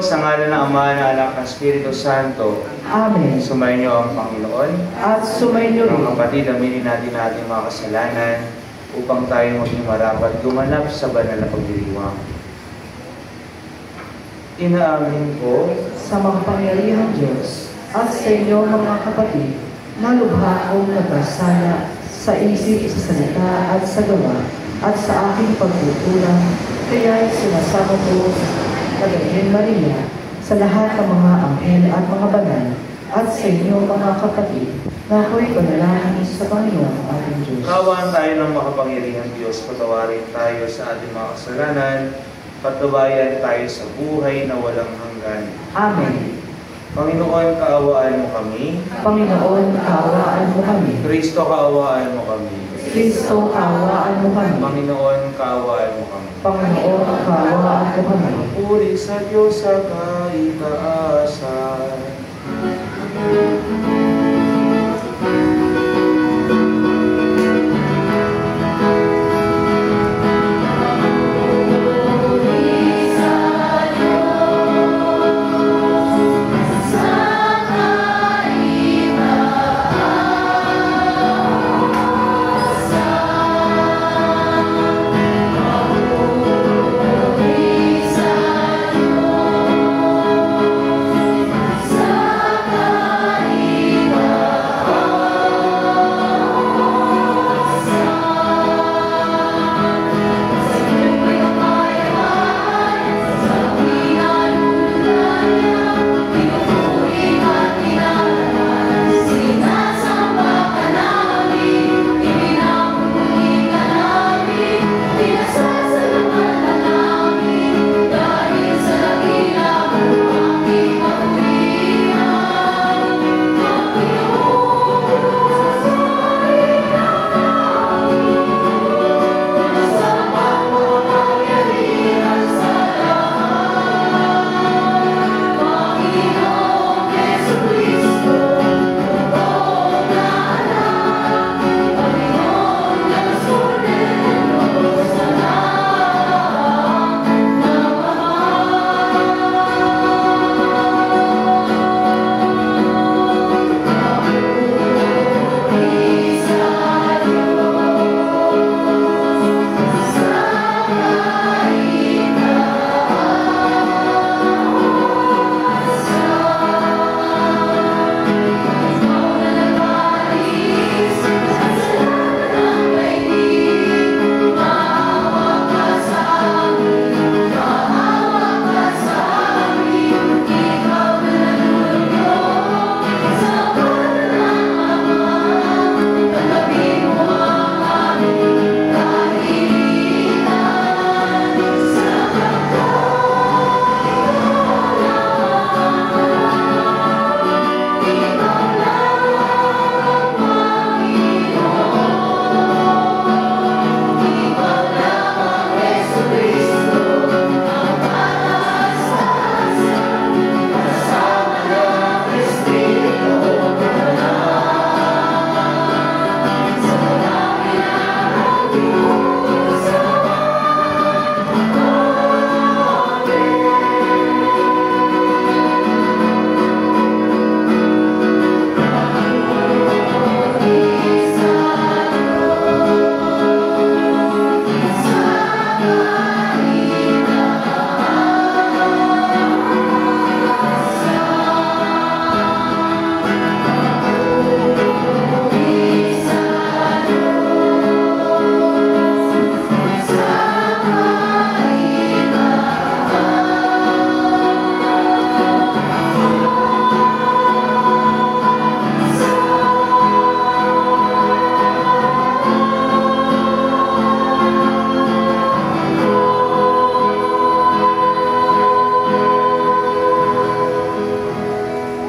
sa ngalan ng Ama, ng Anak, ng Espiritu Santo. Amen. Sumayin niyo ang Panginoon. At sumayin niyo rin. Mga kapatid, aminin natin ating mga kasalanan upang tayo maging marapat gumanap sa banal na pagdiriwang. Inaamin ko Sa makapangyarihang Diyos at sa inyo mga kapatid, na lubha akong nagkasala sa isip, sa salita at sa gawa at sa aking pagkukulang, kaya sinasama ko sa Birhen Maria, sa lahat ng mga anghel at mga banal, at sa inyo mga kapatid, na ako'y panalangin sa Panginoon ating Diyos. Kaawaan tayo ng makapangyarihang Diyos, patawarin tayo sa ating mga kasalanan, patnubayan tayo sa buhay na walang hanggan. Amen. Panginoon, kaawaan mo kami. Panginoon, kaawaan mo kami. Kristo, kaawaan mo kami. Kristo, kaawaan mo kami. Panginoon, kaawaan mo kami. Panginoon, kaawaan mo kami. Puri sa Diyos sa kaitaasan.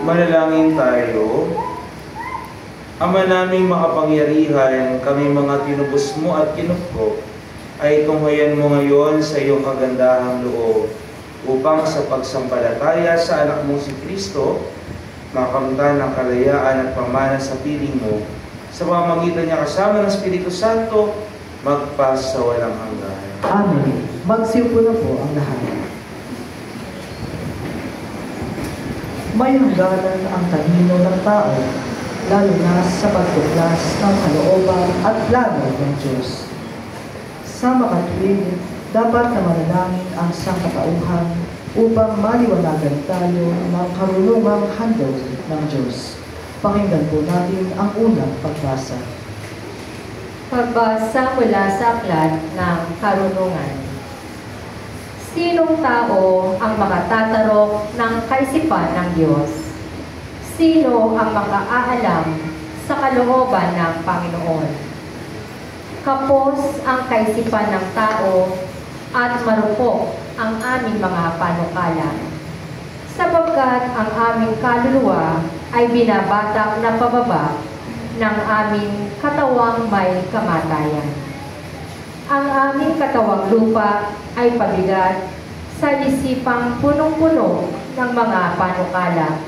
Manalangin tayo. Ama naming makapangyarihan, kami mga tinubos mo at kinupko, ay tunghayan mo ngayon sa iyong kagandahang loob, upang sa pagsampalataya sa anak mong si Kristo, makamtan ng kalayaan at pamana sa piling mo, sa pamamagitan niya kasama ng Espiritu Santo, magpas sa walang hanggan. Amen. Magsiupo na po ang lahat. May hangganan ang talino ng tao, lalo na sa pagtuklas ng kalooban at plano ng Diyos. Sa makatuwid, dapat na manalangin ang sangkatauhan upang maliwanagan tayo ng karunungang handog ng Diyos. Pakinggan po natin ang unang pagbasa. Pagbasa mula sa aklat ng karunungan. Sinong tao ang makatatarok ng kaisipan ng Diyos? Sino ang makaalam sa kalooban ng Panginoon? Kapos ang kaisipan ng tao at marupok ang aming mga panukala. Sapagkat ang aming kaluluwa ay binabatak na pababa ng aming katawang may kamatayan. Ang aming katawang lupa ay pabigat sa isipang punong-puno ng mga panukala.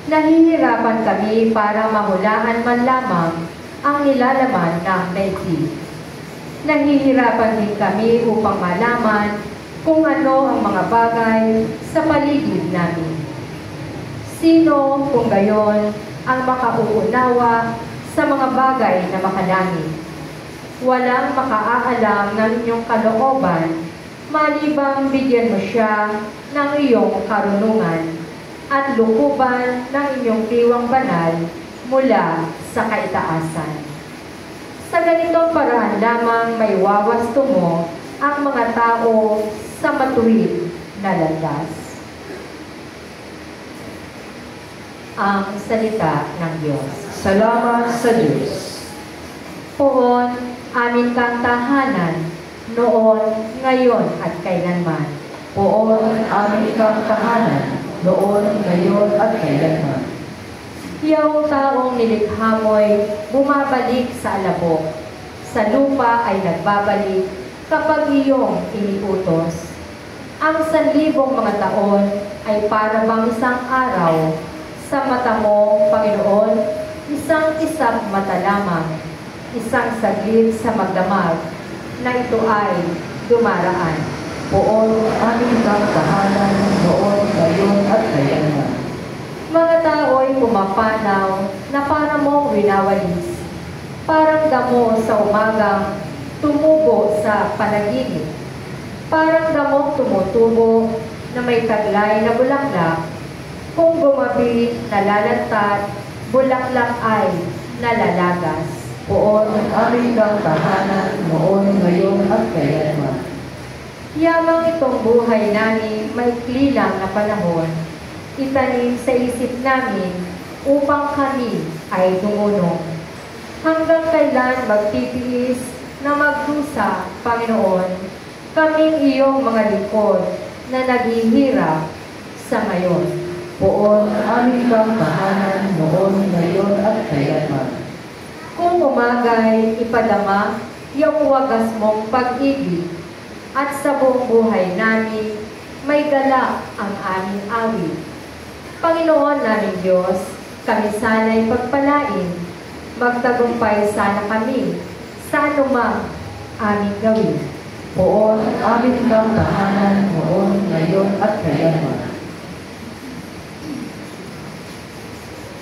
Nahihirapan kami para mahulaan man lamang ang nilalaman ng daigdig. Nahihirapan din kami upang malaman kung ano ang mga bagay sa paligid namin. Sino kung gayon ang makauunawa sa mga bagay na makalangit? Walang makaaalam ng inyong kalooban, malibang bigyan mo siya ng iyong karunungan at lukuban ng inyong tiwang banal mula sa kaitaasan. Sa ganitong paraan lamang may wawasto mo ang mga tao sa matuwid na landas. Ang salita ng Diyos. Salamat sa Diyos. Poon, amin kang tahanan, noon, ngayon at kailanman. Poon, amin kang tahanan, noon, ngayon at kailanman. Iyong taong nilikha mo'y bumabalik sa alabok. Sa lupa ay nagbabalik kapag iyong iniutos. Ang 1,000 mga taon ay para bang isang araw. Sa mata mo, Panginoon, isang mata lamang, isang saglit sa magdamag, na ito ay dumaraan. Poon, amin kang tahanan, noon, ngayon at kailanman. Mga tao'y pumapanaw na para mong winawalis. Parang damo sa umagang tumubo sa panaginip. Parang damong tumutubo na may taglay na bulaklak. Kung gumabi, nalalantad, bulaklak ay nalalagas. Poon, amin kang tahanan, noon, ngayon at kailanman. Yamang itong buhay namin maikli lang na panahon, itanim sa isip namin upang kami ay tumunong. Hanggang kailan magtitiis na magdusa, Panginoon, kaming iyong mga lingkod na naghihirap sa ngayon. Poon, amin kang tahanan, noon, ngayon at kailanman. Kung umagay ipadama iyong wagas mong pag-ibig, at sa buong buhay namin may galak ang aming awit. Panginoon namin Diyos, kami sana'y pagpalain, magtagumpay sana kami sa anumang aming gawin. Poon, amin kang tahanan, noon, ngayon at kailanman.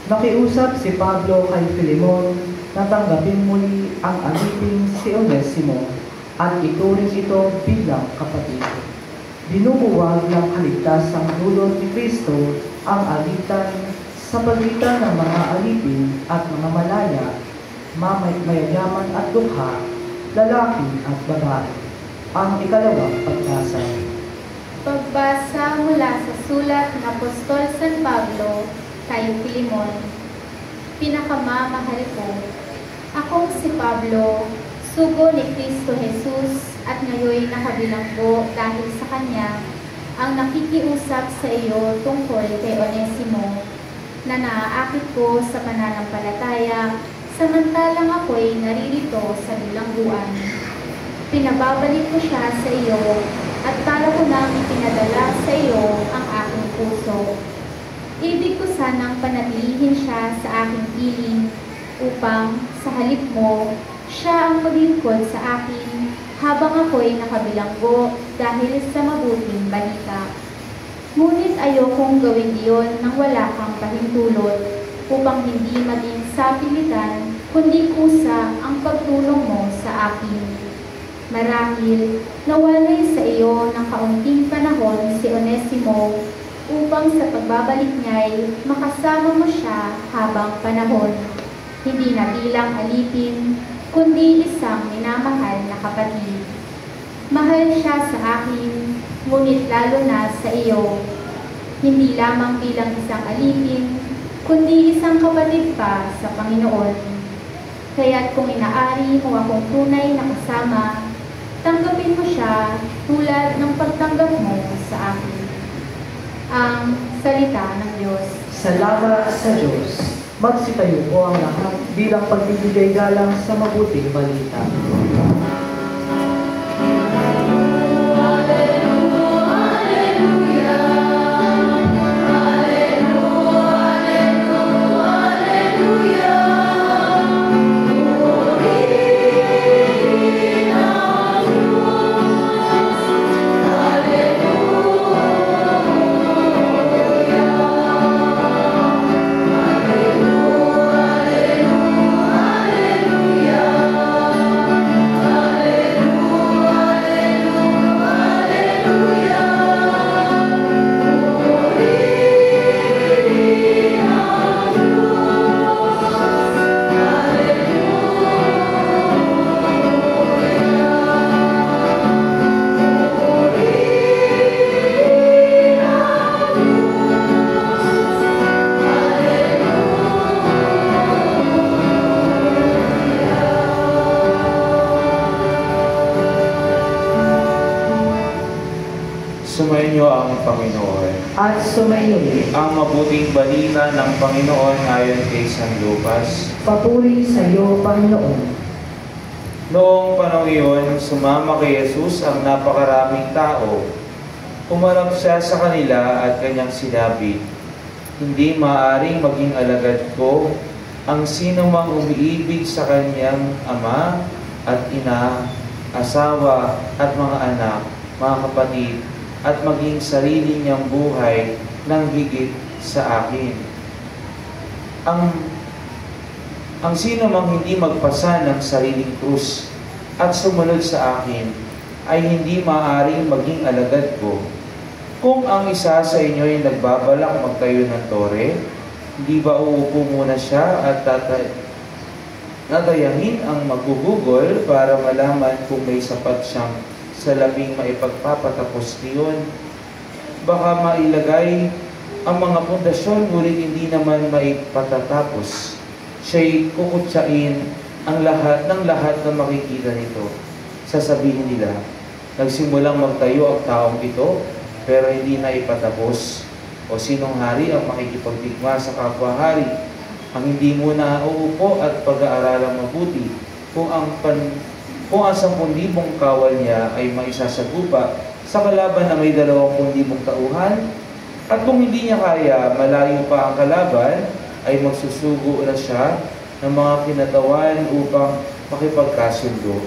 Nakiusap si Pablo kay Filemon na tanggapin muli ang aliping si Onesimo at ituring ito bilang kapatid. Binubuwag ng kaligtasang dulot ni Kristo ang alitan sa pagitan ng mga alipin at mga malaya, mayayaman at dukha, lalaki at babae. Ang ikalawang pagbasa. Pagbasa mula sa sulat ng Apostol San Pablo kay Filemon. Pinakamamahal ko, akong si Pablo, sugo ni Kristo Jesus at ngayon nakabilanggo dahil sa Kanya, ang nakikiusap sa iyo tungkol kay Onesimo na naaakit ko sa pananampalataya samantalang ako'y naririto sa bilangguan. Pinababalik ko siya sa iyo at para ko nang ipinadala sa iyo ang aking puso. Ibig ko sanang panatilihin siya sa aking piling upang sa halip mo, siya ang maglingkod sa akin habang ako'y nakabilanggo dahil sa mabuting balita. Ngunit ayokong gawin iyon nang wala kang pahintulot upang hindi maging sapilitan, kundi kusa ang pagtulong mo sa akin. Marahil nawalay sa iyo ng kaunting panahon si Onesimo upang sa pagbabalik niya'y makasama mo siya habang panahon, hindi na bilang alipin, kundi isang minamahal na kapatid. Mahal siya sa akin, ngunit lalo na sa iyo, hindi lamang bilang isang alipin, kundi isang kapatid pa sa Panginoon. Kaya't kung inaari mo akong tunay na kasama, tanggapin mo siya tulad ng pagtanggap mo sa akin. Ang salita ng Diyos. Salamat sa Diyos. Magsitayo po ang lahat bilang pagbibigay galang sa mabuting balita. Sumainyo ang Panginoon. At sumayo rin. Ang mabuting balita ng Panginoon ayon kay San Lucas. Papuri sa iyo, Panginoon. Noong panahon iyon, sumama kay Jesus ang napakaraming tao. Umarap siya sa kanila at kanyang sinabi, "Hindi maaaring maging alagad ko ang sino mang umiibig sa kanyang ama at ina, asawa at mga anak, mga kapatid, at maging sarili niyang buhay ng higit sa akin. Ang sino mang hindi magpasa ng sariling krus at sumunod sa akin ay hindi maaaring maging alagad ko. Kung ang isa sa inyo ay nagbabalak magtayo ng tore, hindi ba uupo muna siya at tatayahin ang magugugol para malaman kung may sapat siyang salabing maipagpapatapos niyon? Baka mailagay ang mga pundasyon ngunit hindi naman maipatatapos. Siya'y kukutsain ang lahat ng makikita nito. Sasabihin nila, nagsimulang magtayo ang taong ito, pero hindi na ipatapos. O sinong hari ang makikipagdigma sa kapwa-hari ang hindi muna uupo at pag-aaralang mabuti kung ang 10,000 kawal niya ay maisasagupa sa kalaban na may 20,000 tauhan? At kung hindi niya kaya, malayo pa ang kalaban, ay magsusugo na siya ng mga kinatawan upang makipagkasundo.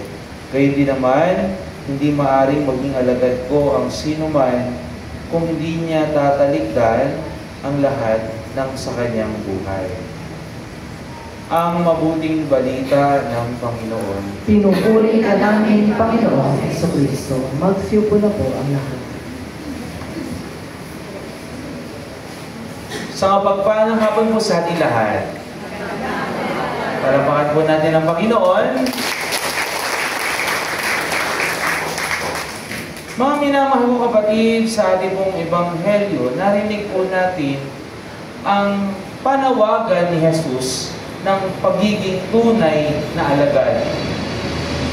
Gayon din naman, hindi maaring maging alagad ko ang sino man kung hindi niya tatalikdan ang lahat ng sa kanyang buhay." Ang mabuting balita ng Panginoon. Pinupuri ka namin, Panginoon sa Kristo. Magsiupo na po ang lahat. Sa mapagpalang hapon po sa ating lahat. Palapakan po natin ang Panginoon. Mga minamahal ko kapatid, sa ating pong ebanghelyo, narinig po natin ang panawagan ni Jesus ng pagiging tunay na alagad.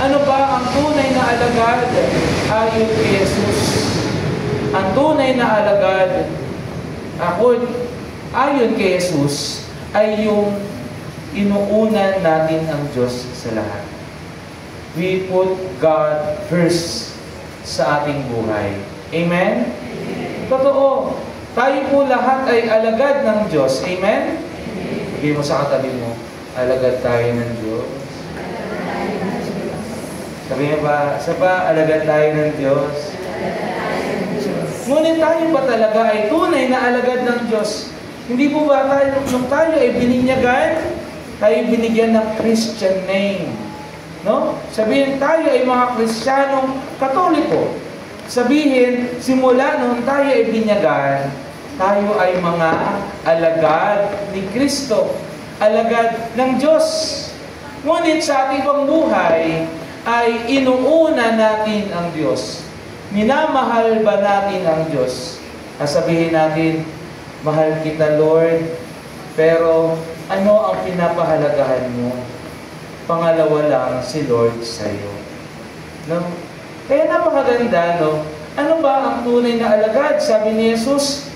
Ano ba ang tunay na alagad ayon kay Jesus? Ang tunay na alagad ayon kay Jesus ay yung inuunan natin ang Diyos sa lahat. We put God first sa ating buhay. Amen? Totoo. Tayo po lahat ay alagad ng Diyos. Amen? Sabihin mo sa katabi mo, alagad tayo ng Diyos. Sabihin ba, alagad tayo ng Diyos? Ngunit tayo ba talaga ay tunay na alagad ng Diyos? Hindi po ba tayo, nung tayo ay bininyagan, tayo binigyan ng Christian name? No? Sabihin tayo ay mga Kristiyanong Katoliko. Sabihin, simula nung tayo ay binyagan, tayo ay mga alagad ni Kristo, alagad ng Diyos. Ngunit sa ating buhay ay inuuna natin ang Diyos. Minamahal ba natin ang Diyos? Sabihin natin, mahal kita Lord, pero ano ang pinapahalagahan mo? Pangalawa lang si Lord sa iyo. No? Kaya napakaganda, no? Ano ba ang tunay na alagad? Sabi ni Jesus,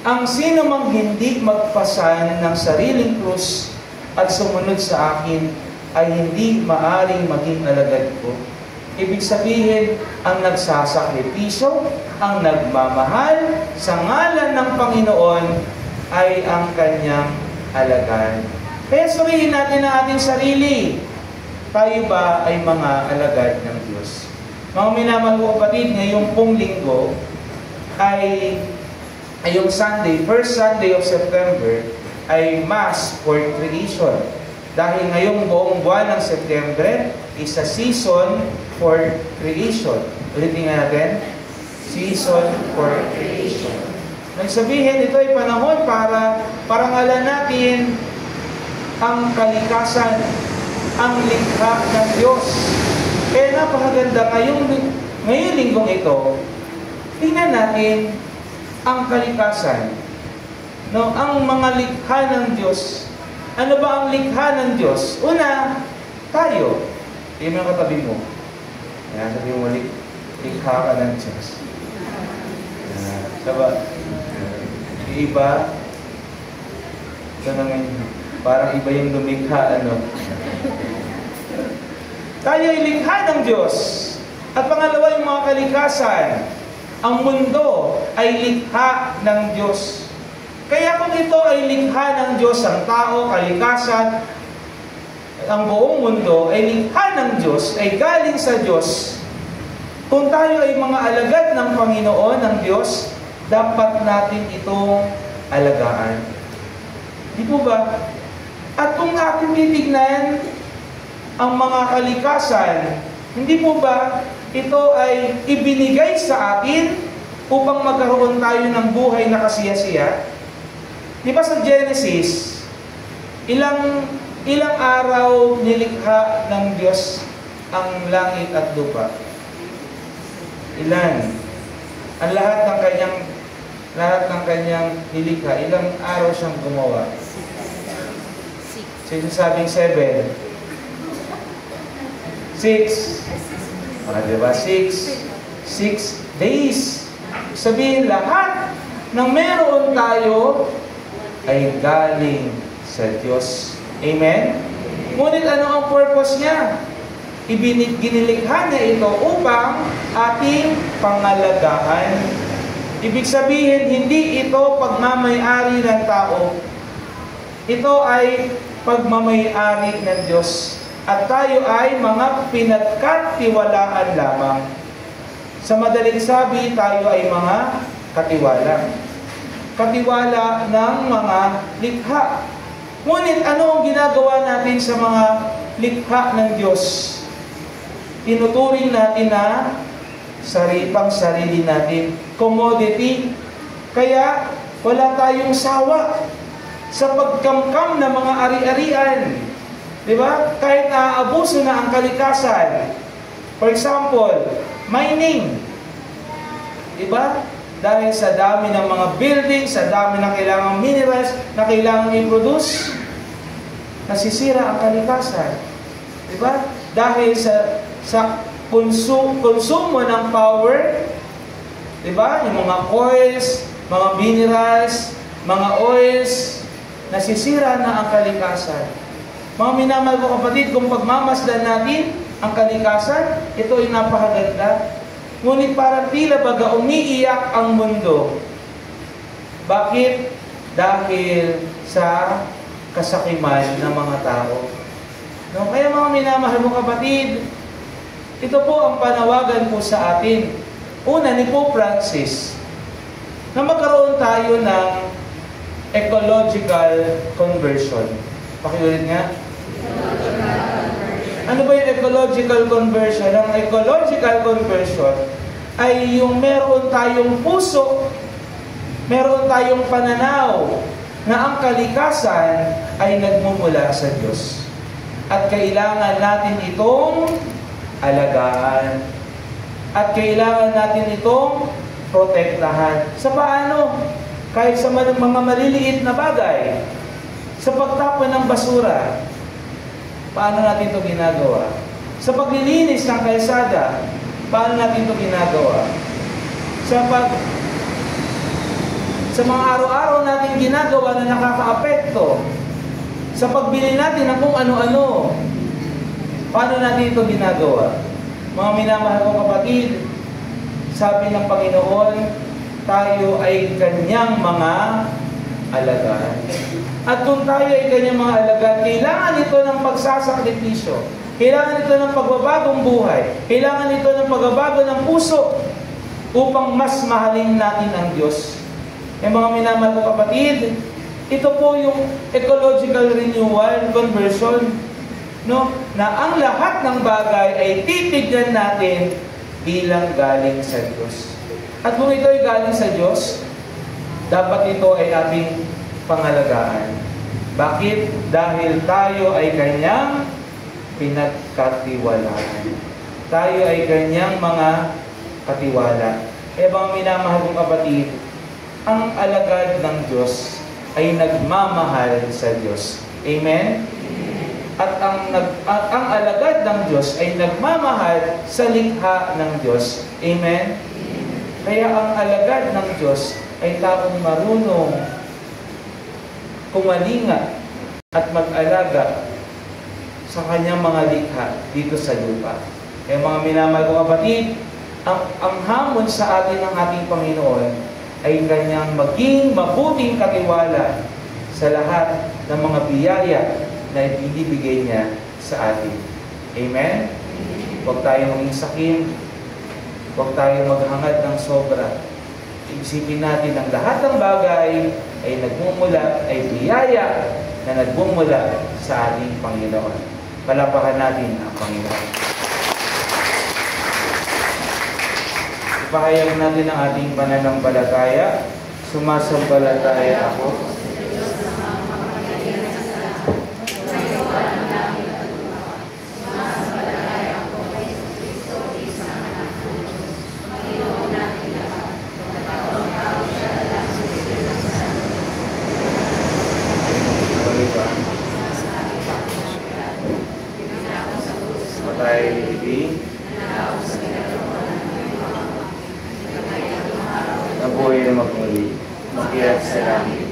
ang sino mang hindi magpasan ng sariling krus at sumunod sa akin ay hindi maaring maging alagad ko. Ibig sabihin, ang nagsasakripisyo, ang nagmamahal sa ngalan ng Panginoon ay ang kanyang alagad. Kaya suriin natin ang ating sarili. Tayo ba ay mga alagad ng Diyos? Mga minamahal ko kapatid, ngayong pong linggo ay yung Sunday, first Sunday of September, ay Mass for Creation. Dahil ngayong buong buwan ng September is a season for creation. Ulitin nga natin, season for creation. Nagsabihin, ito ay panahon para parangalan natin ang kalikasan, ang likha ng Diyos. Kaya napakaganda ngayong linggong ito, tingnan natin ang kalikasan. No, ang mga likha ng Diyos. Ano ba ang likha ng Diyos? Una, tayo. Yung mga katabi mo. Yan, sabi mo, likha ka ng Diyos. Diba? Yung iba, ito naman, parang iba yung lumikha, ano. Tayo ay likha ng Diyos. At pangalawa, yung mga kalikasan. Ang mundo ay likha ng Diyos. Kaya kung ito ay likha ng Diyos, ang tao, kalikasan, ang buong mundo ay likha ng Diyos, ay galing sa Diyos. Kung tayo ay mga alagad ng Panginoon, ng Diyos, dapat natin itong alagaan. Di po ba? At kung ating titignan ang mga kalikasan, hindi po ba ito ay ibinigay sa atin upang magkaroon tayo ng buhay na kasiyasiya? Di ba sa Genesis, ilang araw nilikha ng Diyos ang langit at lupa? Ilan? Ang lahat ng kanyang nilikha, ilang araw siyang gumawa? Sinasabing 7. 6. Diba? 6 days. Sabihin, lahat ng meron tayo ay galing sa Diyos. Amen? Ngunit ano ang purpose niya? Ginilikha niya ito upang ating pangalagaan. Ibig sabihin, hindi ito pagmamay-ari ng tao. Ito ay pagmamay-ari ng Diyos. At tayo ay mga pinagkatiwalaan lamang. Sa madaling sabi, tayo ay mga katiwala. Katiwala ng mga likha. Ngunit ano ang ginagawa natin sa mga likha ng Diyos? Tinuturing natin na sarili natin, commodity. Kaya wala tayong sawa sa pagkamkam ng mga ari-arian. Diba? Kahit naaabuso na ang kalikasan. For example, mining. Diba? Dahil sa dami ng mga buildings, sa dami ng kailangang minerals na kailangang i-produce, nasisira ang kalikasan. Diba? Dahil sa konsumo ng power, diba? Yung mga coils, mga minerals, mga oils, nasisira na ang kalikasan. Mga minamahal ko kapatid, kung pagmamasdan natin ang kalikasan, ito ay napakaganda. Ngunit parang tila baga umiiyak ang mundo. Bakit? Dahil sa kasakiman ng mga tao. No? Kaya mga minamahal mo kapatid, ito po ang panawagan po sa atin. Una, ni Pope Francis, na magkaroon tayo ng ecological conversion. Pakiulit nga. Ano ba yung ecological conversion? Ang ecological conversion ay yung meron tayong puso, meron tayong pananaw na ang kalikasan ay nagmumula sa Diyos. At kailangan natin itong alagaan. At kailangan natin itong protektahan. Sa paano? Kahit sa mga maliliit na bagay. Sa pagtapon ng basura, paano natin ito ginagawa? Sa paglilinis ng kalsada, paano natin ito ginagawa? Sa mga araw-araw natin ginagawa na nakakaapekto, sa pagbili natin ng kung ano-ano, paano natin ito ginagawa? Mga minamahal kong kapatid, sabi ng Panginoon, tayo ay Kanyang mga alagaan. At kung tayo ay Kanyang mga alagaan, kailangan ito ng pagsasakripisyo. Kailangan ito ng pagbabagong buhay. Kailangan ito ng pagbabago ng puso upang mas mahalin natin ang Diyos. Mga minamahal kong kapatid, ito po yung ecological renewal, conversion, no? Na ang lahat ng bagay ay titignan natin bilang galing sa Diyos. At kung ito ay galing sa Diyos, dapat ito ay ating pangalagaan. Bakit? Dahil tayo ay Kanyang pinagkatiwalaan. Tayo ay Kanyang mga katiwala. Mga minamahal kong kapatid, ang alagad ng Diyos ay nagmamahal sa Diyos. Amen? At ang alagad ng Diyos ay nagmamahal sa likha ng Diyos. Amen? Kaya ang alagad ng Diyos ay taong marunong kumalinga at mag-alaga sa kanyang mga likha dito sa lupa. Kaya mga minamahal kong kapatid, ang hamon sa atin ng ating Panginoon ay Kanyang maging mabuting katiwala sa lahat ng mga biyaya na ibinibigay niya sa atin. Amen? Huwag tayong maging sakim. Huwag tayong maghangad ng sobra. Isipin natin ang lahat ng bagay ay nagmumula, ay biyaya na nagmumula sa ating Panginoon. Palapakan natin ang Panginoon. Ipahayag natin ang ating pananampalataya. Sumasampalataya ako. Nabuhay na magmuli, makiyak sa langit.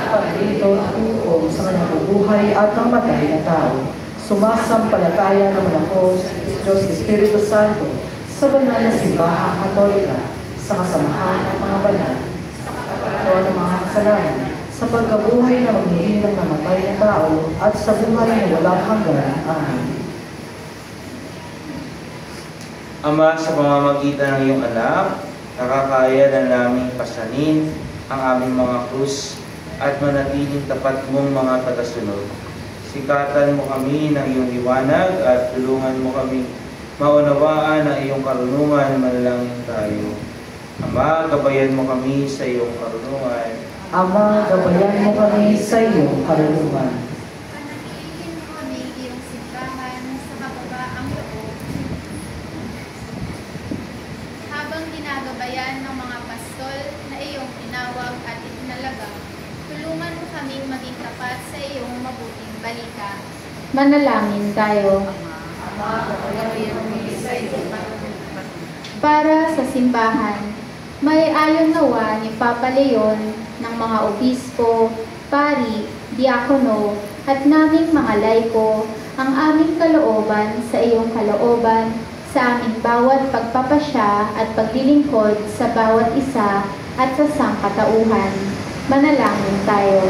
Pag-ito tuong sa nabubuhay at ang matay na tao, sumasampalataya naman ako sa Diyos Espiritu Santo sa banal na simbahang Katolika, sa kasamahan ng mga banal, sa kapatawaran ng mga kasalanan, sa pagkabuhay na magmuli ng namatay na tao, at sa buhay na walang hanggan. Amen. Ama, sa pamamagitan ng iyong anak, nakakaya na naming pasanin ang aming mga krus at manatiling tapat mong mga tagasunod. Sikatan mo kami ng iyong liwanag at tulungan mo kami maunawaan ang iyong karunungan. Manalangin tayo. Ama, gabayan mo kami sa iyong karunungan. Ama, gabayan mo kami sa iyong karunungan. Panatilihin mo kami iyong simbahan sa kababaang loob. Habang ginagabayan ng mga pastol na iyong tinawag at itinalaga, tulungan mo kaming maging tapat sa iyong mabuting balita. Manalangin tayo. Para sa simbahan, may ayon nawa ni Papa Leon ng mga obispo, pari, diakono, at naming mga laiko ang aming kalooban sa iyong kalooban sa aming bawat pagpapasya at paglilingkod sa bawat isa at sa sangkatauhan. Manalangin tayo.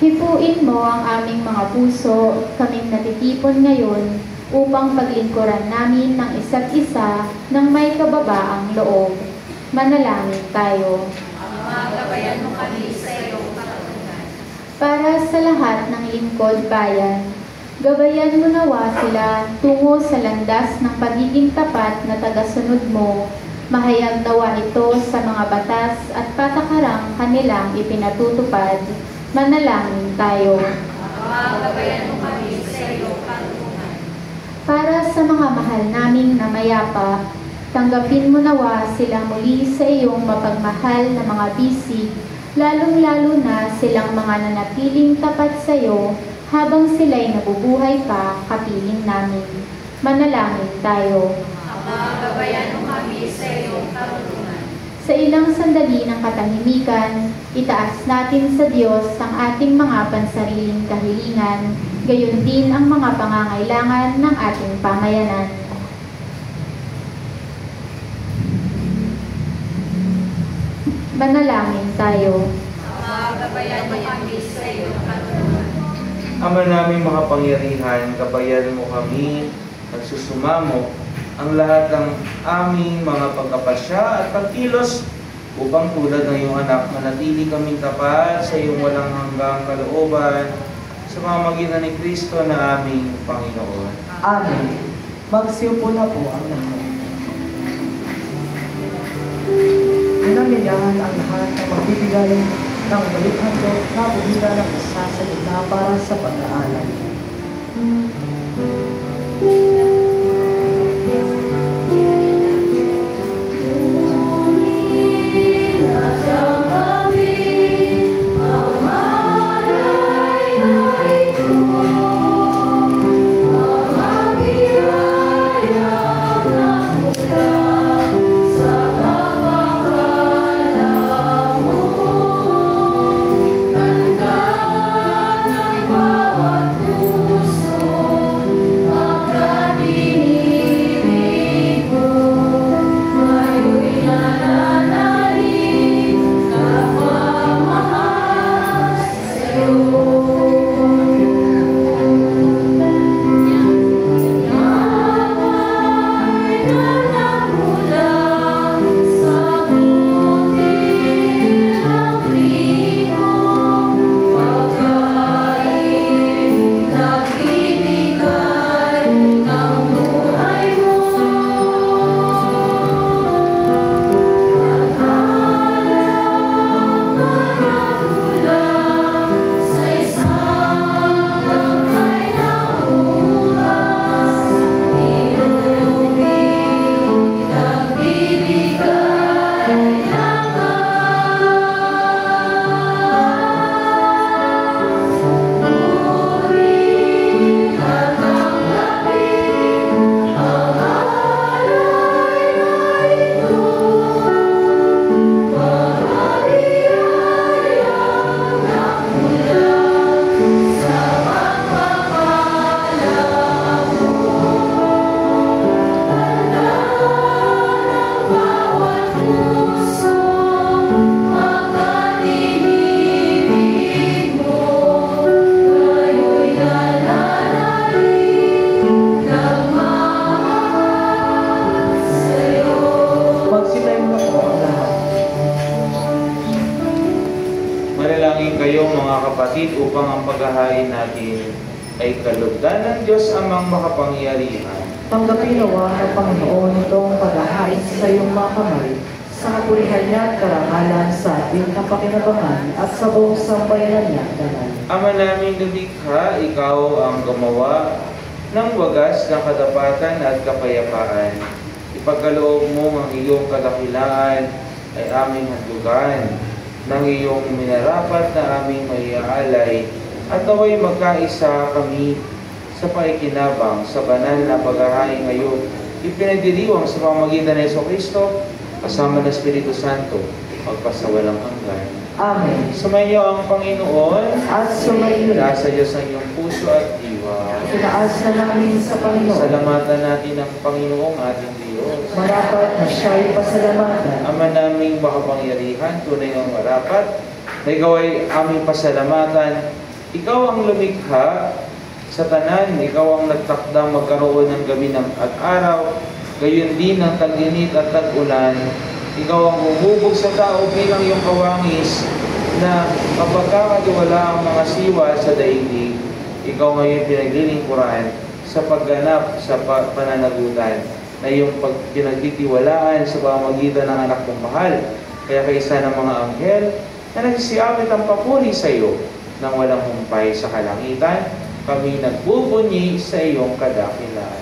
Hipuin mo ang aming mga puso, kaming natitipon ngayon, upang paglingkuran namin ng isa't isa ng may kababaang loob. Manalangin tayo. Gabayan mo kami sa iyong katanungan. Para sa lahat ng lingkod bayan, gabayan mo nawa sila tungo sa landas ng pagiging tapat na tagasunod mo. Mahayag nawa ito sa mga batas at patakarang kanilang ipinatutupad. Manalangin tayo. Gabayan mo kami sa iyong katanungan. Para sa mga mahal naming namayapa, tanggapin mo nawa sila muli sa iyong mapagmahal na mga bisig, lalong-lalo na silang mga nanatiling tapat sa iyo habang sila'y nabubuhay pa kapiling namin. Manalangin tayo. Gabayan mo kami sa iyong katanungan. Sa ilang sandali ng katahimikan, itaas natin sa Diyos ang ating mga pansariling kahilingan, gayon din ang mga pangangailangan ng ating pamayanan. Manalangin tayo. Gabayan mo kami sa iyong katanungan. Ama naming makapangyarihan, gabayan mo kami, nagsusumamo ang lahat ng aming mga pagkapasya at pagkilos upang tulad ng iyong anak, manatili kaming tapat sa iyong walang hanggang kalooban sa pamamagitan ni Kristo na aming Panginoon. Amen. Magsiupo na po ang lahat. Pinamilahan ang lahat na magbibigay ng balik-handog na bumila ng isa sa gitna para sa pag-aaral. kapatid, upang ang paghahain natin ay kalugdan ng Diyos Amang makapangyarihan. Tanggapin nawa ng Panginoon itong paghahain sa iyong mga kamay, sa kapulihan niya at karangalan sa ating kapakinabangan at sa buong sambayanan niya danal. Ama naming lumikha, ikaw ang gumawa ng wagas ng katapatan at kapayapaan. Ipagkaloob mo ang iyong kadakilaan ay aming handugan ng iyong minarapat na aming maiaalay, at naway magkaisa kami sa paikinabang sa banal na paghahain ngayon, ipinagdiriwang sa pamamagitan ng Jesucristo kasama ng Espiritu Santo, magpasawalang hanggan. Amen. Sumayo ang Panginoon At sumayo sa Diyos ang iyong puso at diwa. Tinaas na namin sa Panginoon. Salamatan natin ang Panginoong ating Diyos. Marapat na siya'y pasalamatan. Ama naming makapangyarihan, tunay ang marapat, na ikaw ay aming pasalamatan Ikaw ang lumikha sa tanan, ikaw ang nagtakdang magkaroon ng gabi at araw, gayon din ng tag-init at tag-ulan. Ikaw ang humubog sa tao bilang iyong kawangis na kapagkakatiwala ang mga siwa sa daigdig. Ikaw ngayon pinaglilingkuran sa pagganap sa pananagutan na iyong pinagtitiwalaan sa pamamagitan ng anak mong mahal. Kaya kaisa ng mga anghel na nagsisiyapit ang papuri sa iyo nang walang humpay sa kalangitan, kami nagbubunyi sa iyong kadakilaan.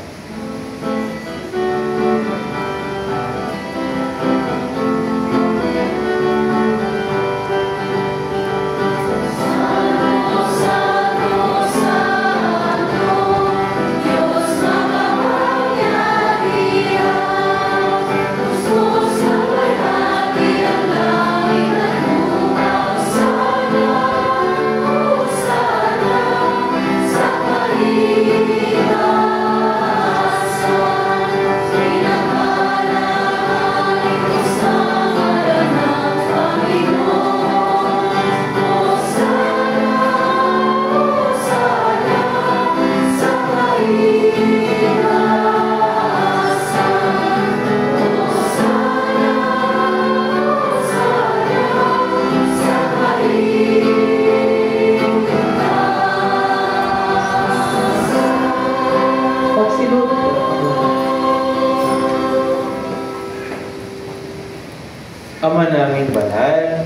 Ama namin banal,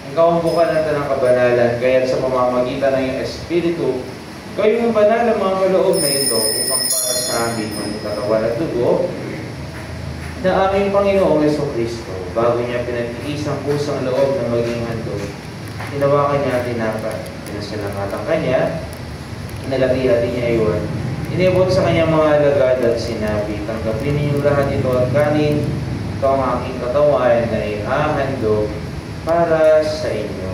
ikaw ang buka ng tanang kabanalan, kaya sa pamamagitan ng iyong Espiritu, kayo ang banal ang mga kaloob na ito upang para sa amin ang katawan at dugo na aming Panginoong Jesucristo, bago niya pinatiis ang pusang loob na maging handog. Hinawakan niya at tinapay, pinasalamatan kanya, inalati-hati niya iyon, inibot sa kanyang mga alagad at sinabi, tanggapin niyo lahat ito at kanin, ito ang aking katawan na ihahandog para sa inyo.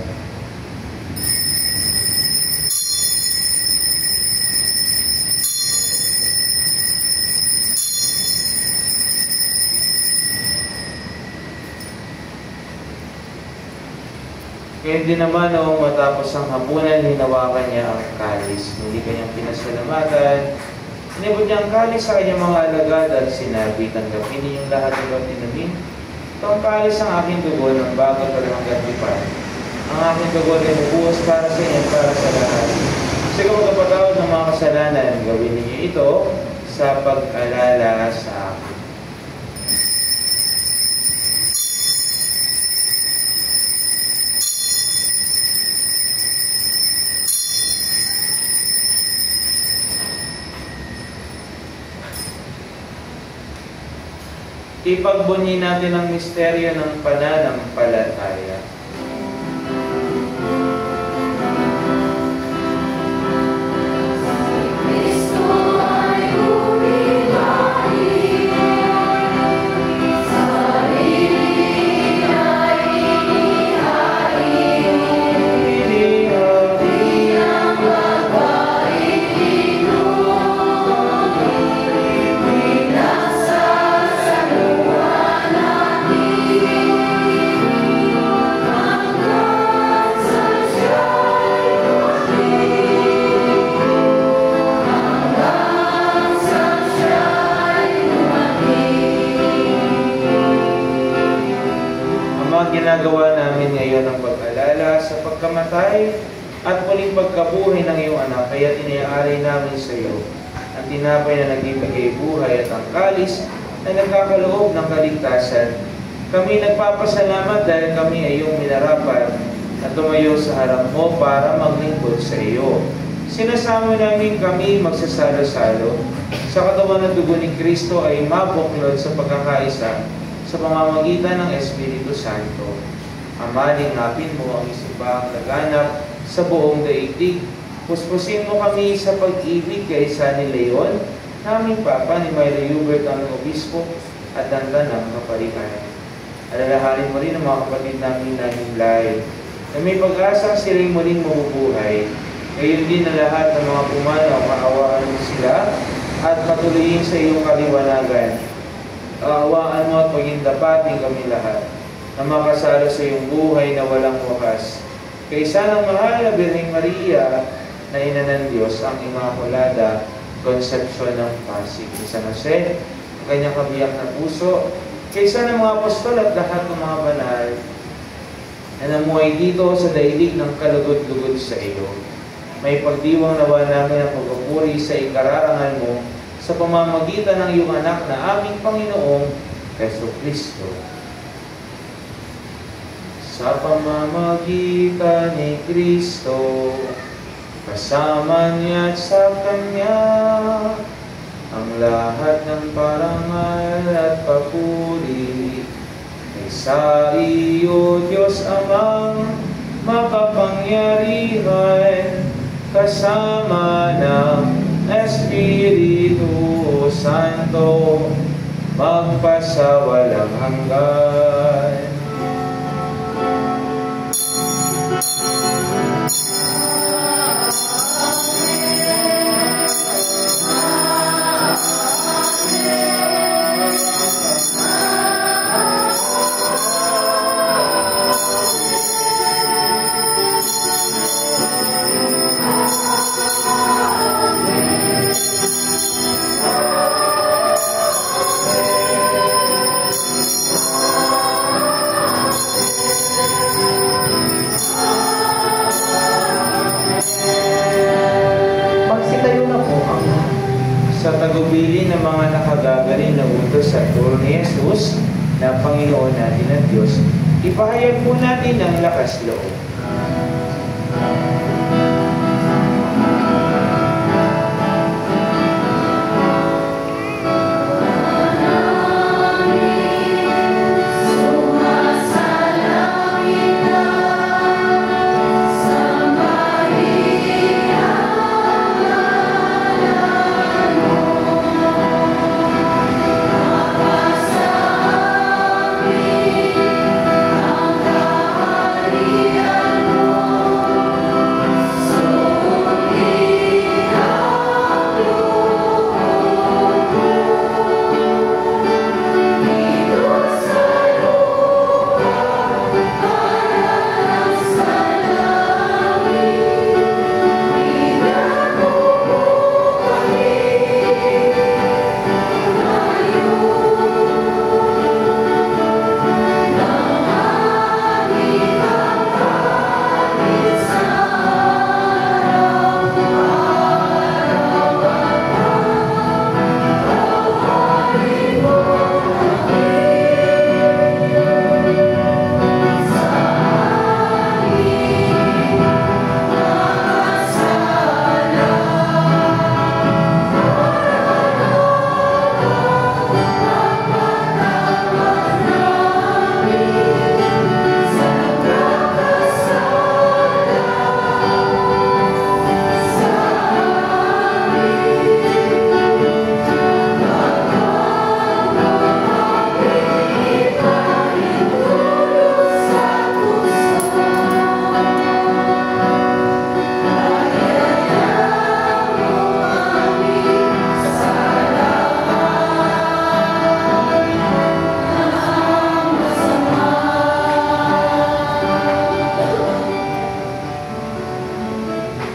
Kaya din naman noong matapos ang hapunan, hinawakan niya ang kalis. Hindi kanyang pinasalamatan. Inibot niya ang kalis sa kanyang mga alagad at sinabi, tanggapin ninyong lahat ng tinumin. Ito ang kalis ang aking dugo ng bago at hanggang tipan. Ang aking dugo ay bubuhos para sa inyo para sa lahat. Sa kapatawad ng mga kasalanan, gawin ninyo ito sa pag-alala sa akin. Ipagbunyi natin ang misteryo ng pananampalataya. Ginagawa namin ngayon ang pag-alala sa pagkamatay at muling pagkabuhay ng iyong anak, kaya iniaalay namin sa iyo ang tinapay na nagbibigay buhay at ang kalis na nagkakaloob ng kaligtasan. Kami nagpapasalamat dahil kami ay iyong minarapat at tumayo sa harap mo para maglingkod sa iyo. Sinasama namin kami magsasalo-salo sa katawan ng dugo ni Kristo ay mabuklod sa pagkakaisa sa pamamagitan ng Espiritu Santo. Ama, lingapin mo ang isipang laganap sa buong daigdig. Puspusin mo kami sa pag-ibig kay San Leon, naming Papa ni Mayra Hubert ang Obispo at Dandan ng Kaparikan. Alalahanin mo rin ang mga kapatid namin na himlay, na may pag-asa sila'y muling mabubuhay. Ngayon din na lahat ng mga pumanaw, kaawaan mo sila at patuloyin sa iyong kaliwanagan. Kaawaan mo at pagindapating kami lahat na makasalo sa iyong buhay na walang wakas. Kaysa ng mahal na Birheng Maria na ina ng Diyos, ang Immaculada Concepcion ng Pasig ni San Jose, ang kanyang kabiyak na puso, kaysa ng mga apostol at lahat ng mga banal na namuhay dito sa daigdig ng kalugod-lugod sa iyo. May pagdiwang nawa namin ang pagpupuri sa ikararangal mo sa pamamagitan ng iyong anak na aming Panginoong Jesucristo. Sa pamamagitan ni Kristo, kasama niya at sa Kanya, ang lahat ng parangal at papuri ay sa iyo, Diyos Amang makapangyarihan, kasama ng Espiritu Santo, magpasawalang hanggan. Sa tagubilin ng mga nakagagaling na utos sa turo ni Jesus na Panginoon natin at Diyos, ipahayag po natin ang lakas loob.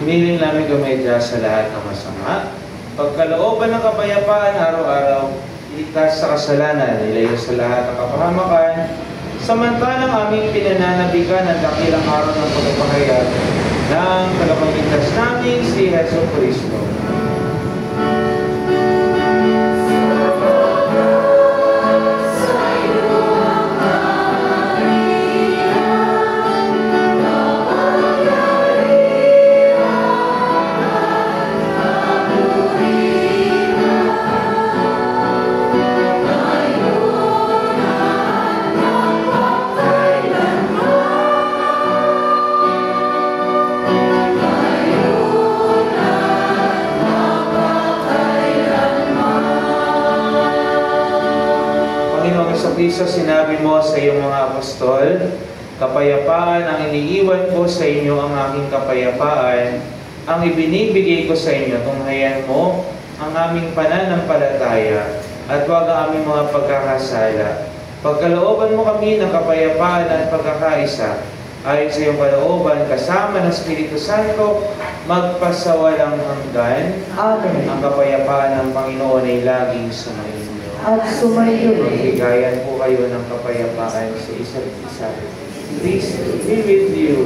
Hinihiling namin gumedya sa lahat ng masama, pagkalooban ng kapayapaan araw-araw, iligtas sa kasalanan, nilayo sa lahat ng kapahamakan, samantalang aming pinananabigan ang dakilang araw ng pagpapahayag ng tagapagligtas namin si Jesucristo. Kristo, sinabi mo sa iyong mga apostol, kapayapaan ang iniiwan ko sa inyo, ang aking kapayapaan, ang ibinibigay ko sa inyo, tunghayan mo ang aming pananampalataya at huwag ang aming mga pagkakasala. Pagkalooban mo kami ng kapayapaan at pagkakaisa, ayon sa iyong kalooban, kasama ng Espiritu Santo, magpasawalang hanggan. Amen. Ang kapayapaan ng Panginoon ay laging sumainyo. At sumayo rin. Magbigayan po kayo ng kapayapaan sa isa't isa. Please be with you.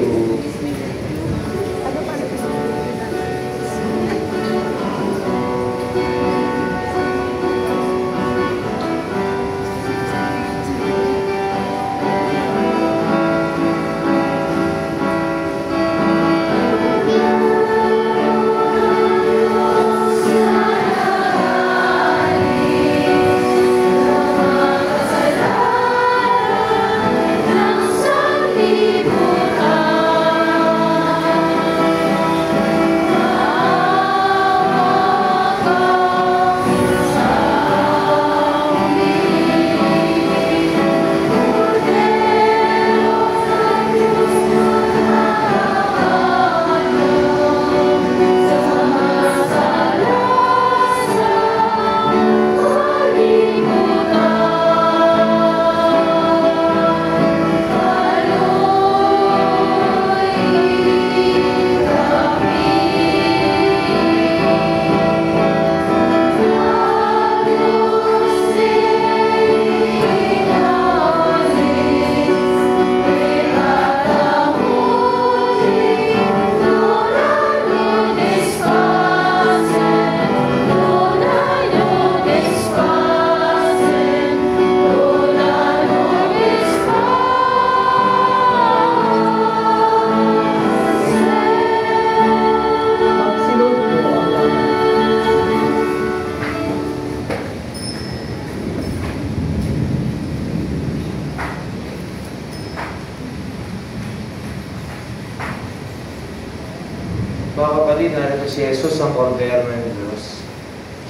Mga kapatid, narito si Jesus ang Kordero ng Diyos.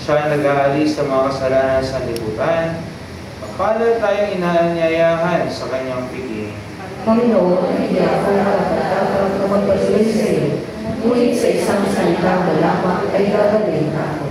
Siya ang nag-aalis sa mga kasalanan sa liputan. Mapalad tayong inaanyayahan sa kanyang piging. Panginoon, hindi ako marapat-dapat na magpatuloy sa iyo. Ngunit sa isang salita na lamang ay gagaling ako.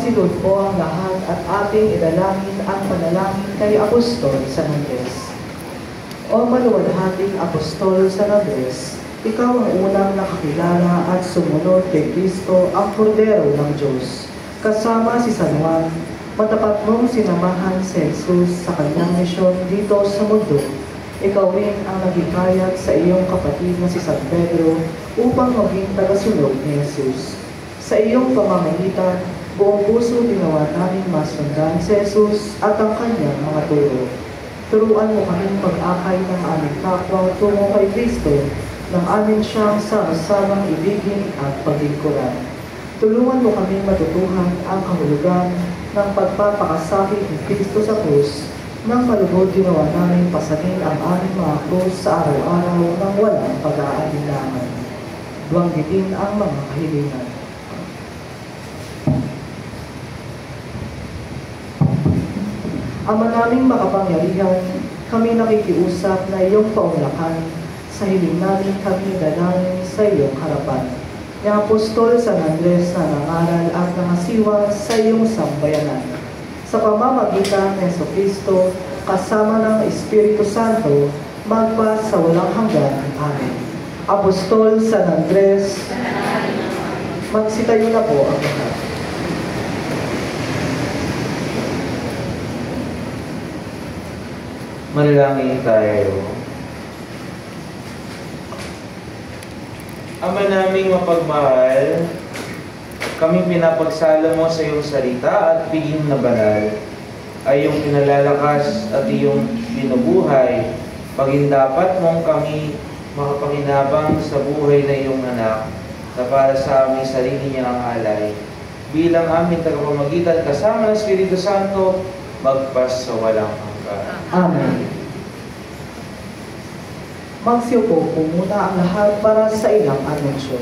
Magsilod po ang lahat at ating idalangin ang panalangin kay Apostol San Andres. O maluwalhating Apostol San Andres, ikaw ang unang nakakilala at sumunod kay Kristo, ang Kordero ng Diyos. Kasama si San Juan, matapat mong sinamahan si Jesus sa kanyang misyon dito sa mundo. Ikaw rin ang naghikayat sa iyong kapatid na si San Pedro upang maging tagasunod ni Jesus. Sa iyong pamamagitan, buong puso ginawa namin masundan si Jesus at ang kanyang mga turo. Turuan mo kaming pag-akay ng aming kapwa tungo kay Kristo nang amin siyang sama-samang ibigin at paglingkuran. Tulungan mo kaming matutuhan ang kahulugan ng pagpapakasakit ni Kristo sa krus nang malugod ginawa namin pasanin ang aming mga krus sa araw-araw ng walang pag-aalinlangan. Duwanggitin ang mga kahilingan. Ama naming makapangyarihan, kami nakikiusap na iyong paunlakan sa hiling namin kami dalangin sa iyong harapan. Ni Apostol San Andres na nangaral at nangasiwa sa iyong sambayanan. Sa pamamagitan ng Jesucristo, kasama ng Espiritu Santo, magpa sa walang hanggan. Amen. Apostol San Andres, magsitayo na po ang lahat. Manalangin tayo. Ama naming mapagmahal, kami pinapagsala mo sa iyong salita at piging na banal ay iyong pinalalakas at iyong binubuhay, paging dapat mong kami makapakinabang sa buhay na iyong anak na para sa aming sarili niya ang alay. Bilang aming tagapamagitan kasama ng Espiritu Santo, magpas sa walang hanggan. Amen. Magsiupo po muna ang lahat para sa ilang anunsyo.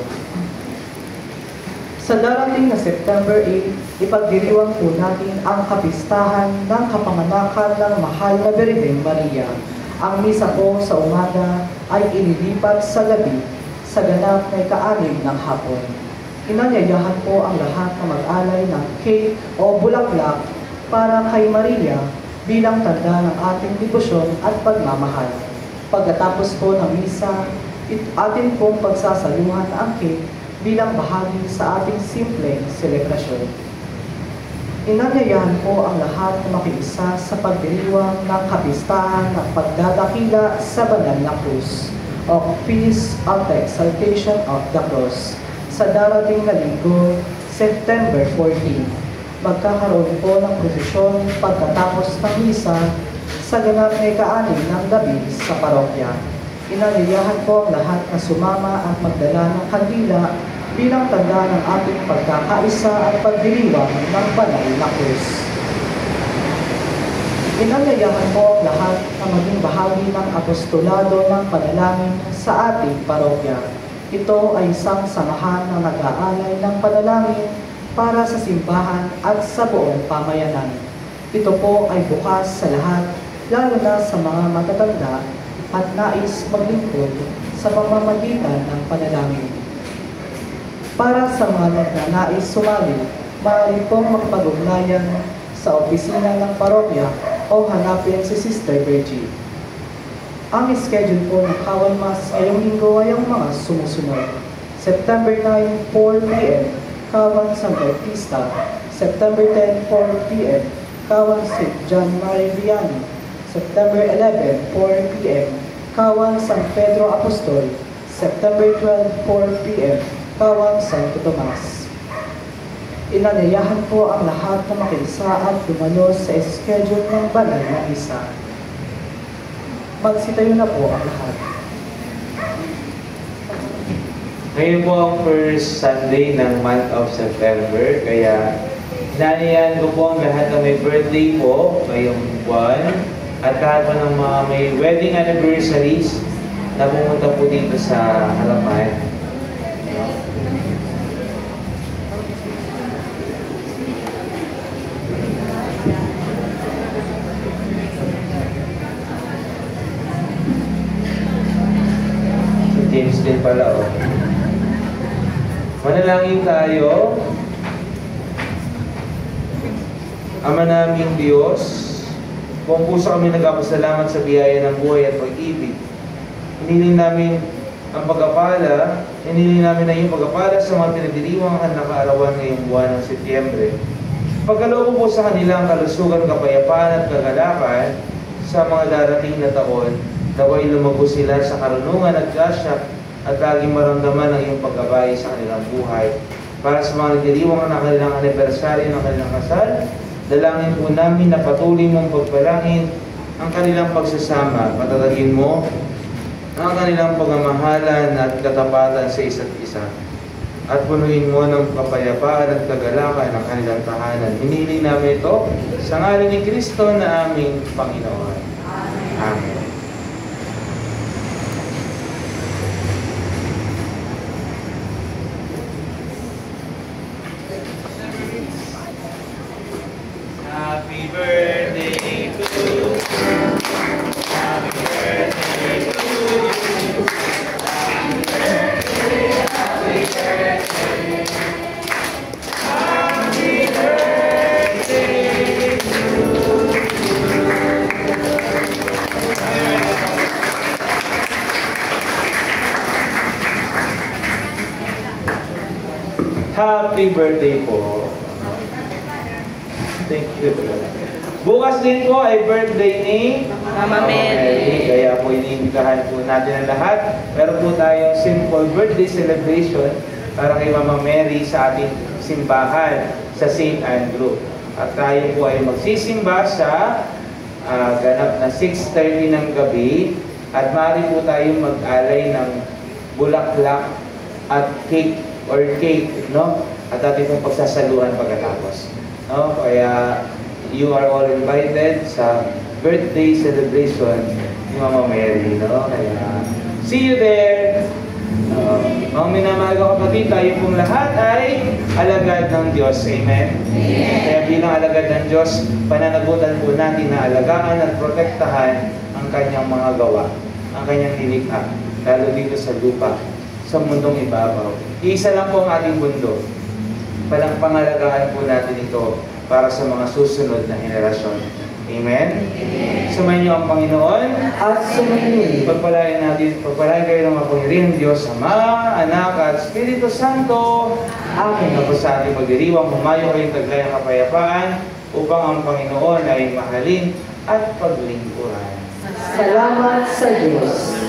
Sa darating na September 8, ipagdiriwang po natin ang kapistahan ng kapanganakan ng mahal na Birheng Maria. Ang misa po sa umaga ay inilipat sa gabi sa ganap na ika-6 ng hapon. Inanyayahan po ang lahat na mag-alay ng cake o bulaklak para kay Maria bilang tanda ng ating debosyon at pagmamahal. Pagkatapos po ng misa, atin pong pagsasaluhan ang cake bilang bahagi sa ating simpleng selebrasyon. Inanyayahan po ang lahat na makiisa sa pagdiriwang ng kapistahan ng pagdadakila sa banal na krus o Feast of the Exaltation of the Cross sa darating na linggo, September 14. Magkakaroon po ng prosesyon pagkatapos ng misa sa ganap na ika-6 ng gabi sa parokya. Inanyayahan po ang lahat na sumama at magdala ng kandila bilang tanda ng ating pagkakaisa at pagdiriwang ng banal na krus. Inanyayahan po ang lahat na maging bahagi ng apostolado ng panalangin sa ating parokya. Ito ay isang samahan na nag-aalay ng panalangin para sa simbahan at sa buong pamayanan. Ito po ay bukas sa lahat, lalo na sa mga matatanda at nais maglingkod sa pamamagitan ng panalangin. Para sa mga nagnanais sumali, maaari pong magpag-ugnayan sa opisina ng parokya o hanapin si Sister Virgie. Ang schedule po ng Kawal Mass ngayong linggo ay ang mga sumusunod. September 9, 4 p.m. Kawan San Bautista, September 10, 4 p.m. Kawan St. John Mary Vianney, September 11, 4 p.m. Kawan San Pedro Apostol, September 12, 4 p.m. Kawan Santo Tomas. Inanyayahan po ang lahat na makiisa at dumalo sa schedule ng banal na misa. Magsitayo na po ang lahat. Ngayon po ang first Sunday ng month of September, kaya inanyayahan ko po ang lahat na may birthday po ngayong buwan at lahat po ng mga may wedding anniversaries na pumunta po dito sa harapan. Si James din pala, oh. Manalangin tayo. Ama naming Diyos, buong puso kami nagpapasalamat sa biyaya ng buhay at pag-ibig. Hiniling namin ang pagkapala, hiniling namin na yung pagkapala sa mga pinagdiriwang na kaarawan ngayong buwan ng Setyembre. Pagkaloob po sa kanilang kalusugan, kapayapaan at kagalakan sa mga darating na taon, naway lumago sila sa karunungan at grasya at laging maramdaman ang iyong pagkabay sa kanilang buhay. Para sa mga nagdiriwang na kanilang anibersaryo ng kanilang kasal, dalangin po namin na patuloy mong pagpalangin ang kanilang pagsasama. Patatagin mo ang kanilang pagmamahalan at katapatan sa isa't isa. At punuin mo ng kapayapaan at kagalakan ang kanilang tahanan. Hinihiling namin ito sa ngalan ni Kristo na aming Panginoon. Amen. Happy birthday to you. Happy birthday to you. Happy birthday, happy birthday. Happy birthday to you. Happy birthday po. Thank you. Bukas din po ay birthday ni Mama Mary. Kaya po iniimbitahan po natin ang lahat. Meron po tayong simple birthday celebration para kay Mama Mary sa ating simbahan sa St. Andrew. At tayo po ay magsisimba sa ganap na 6:30 ng gabi. At maaari po tayong mag-alay ng bulaklak at cake or cake, no? At ating pong pagsasaluhan pagkatapos. No? Kaya you are all invited sa birthday celebration ni Mama Mary. No? Kaya see you there! Mga minamahal ko kapatid, tayo pong lahat ay alagad ng Diyos. Amen? Kaya bilang alagad ng Diyos, pananagutan po natin na alagaan at protektahan ang kanyang mga gawa, ang kanyang nilikha, lalo dito sa lupa, sa mundong ibabaw. Isa lang po ang ating mundo. Pangalagaan po natin ito para sa mga susunod na henerasyon. Amen? Sumayin niyo ang Panginoon At sumayin. pagpalain kayo ng makapangyarihang Diyos, Ama, Anak, at Espiritu Santo. Amen. Na po sa ating magdiriwang, humayo kayong taglay ng kapayapaan upang ang Panginoon ay mahalin at paglingkuran. Salamat sa Diyos.